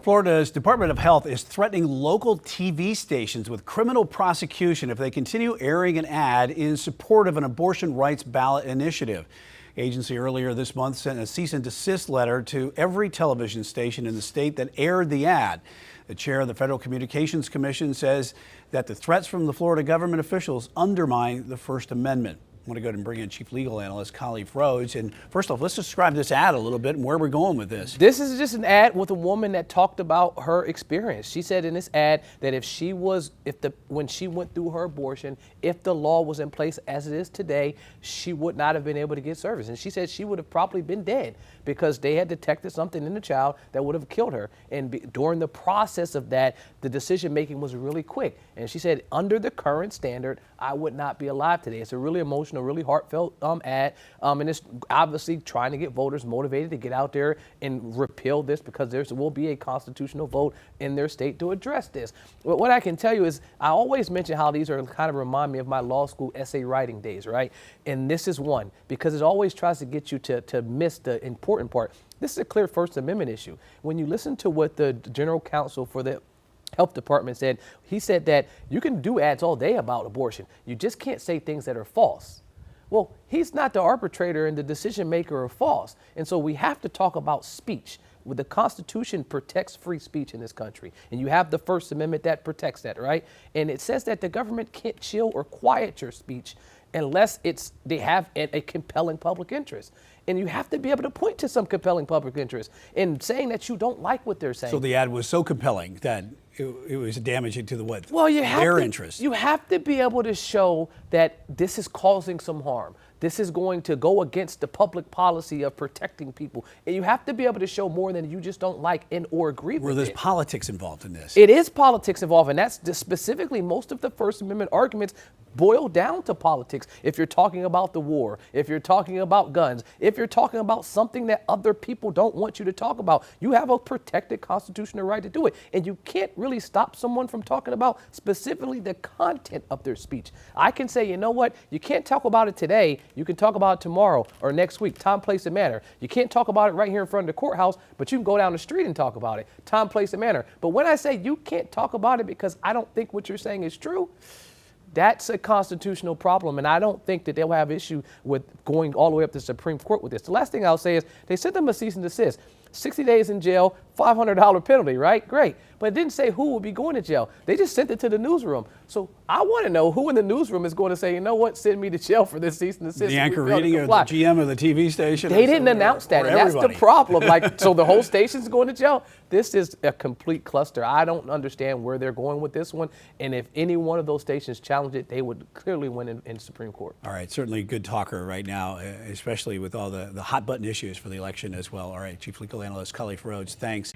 Florida's Department of Health is threatening local TV stations with criminal prosecution if they continue airing an ad in support of an abortion rights ballot initiative. Agency earlier this month sent a cease and desist letter to every television station in the state that aired the ad. The chair of the Federal Communications Commission says that the threats from the Florida government officials undermine the First Amendment. I want to go ahead and bring in Chief Legal Analyst Khalif Rhodes. And first off, let's describe this ad a little bit and where we're going with this. This is just an ad with a woman that talked about her experience. She said in this ad that when she went through her abortion, if the law was in place as it is today, she would not have been able to get service. And she said she would have probably been dead because they had detected something in the child that would have killed her. And during the process of that, the decision making was really quick. And she said, under the current standard, I would not be alive today. It's a really emotional, really heartfelt ad, and it's obviously trying to get voters motivated to get out there and repeal this because there will be a constitutional vote in their state to address this. But what I can tell you is I always mention how these are kind of remind me of my law school essay writing days, right? And this is one because it always tries to get you to miss the important part. This is a clear First Amendment issue. When you listen to what the general counsel for the Health Department said, he said that you can do ads all day about abortion. You just can't say things that are false. Well, he's not the arbitrator and the decision maker of false. And so we have to talk about speech. The Constitution protects free speech in this country. And you have the First Amendment that protects that, right? And it says that the government can't chill or quiet your speech unless they have a compelling public interest. And you have to be able to point to some compelling public interest in saying that you don't like what they're saying. So the ad was so compelling that it was damaging to their interest. You have to be able to show that this is causing some harm. This is going to go against the public policy of protecting people. And you have to be able to show more than you just don't like or agree with it. Where there's politics involved in this. It is politics involved, and that's specifically most of the First Amendment arguments boil down to politics. If you're talking about the war, if you're talking about guns, if you're talking about something that other people don't want you to talk about, you have a protected constitutional right to do it. And you can't really stop someone from talking about specifically the content of their speech. I can say, you know what, you can't talk about it today. You can talk about it tomorrow or next week, time, place, and manner. You can't talk about it right here in front of the courthouse, but you can go down the street and talk about it, time, place, and manner. But when I say you can't talk about it because I don't think what you're saying is true, that's a constitutional problem, and I don't think that they'll have issue with going all the way up to the Supreme Court with this. The last thing I'll say is they sent them a cease and desist. 60 days in jail, $500 penalty, right? Great. But it didn't say who would be going to jail. They just sent it to the newsroom. So I want to know who in the newsroom is going to say, you know what, send me to jail for this cease and desist. The anchor reading or the GM of the TV station? They didn't announce that, and that's the problem. So the whole station's going to jail? This is a complete cluster. I don't understand where they're going with this one. And if any one of those stations challenged it, they would clearly win in Supreme Court. All right, certainly a good talker right now, especially with all the hot button issues for the election as well. All right, Chief Legal Analyst Khalif Rhodes, thanks.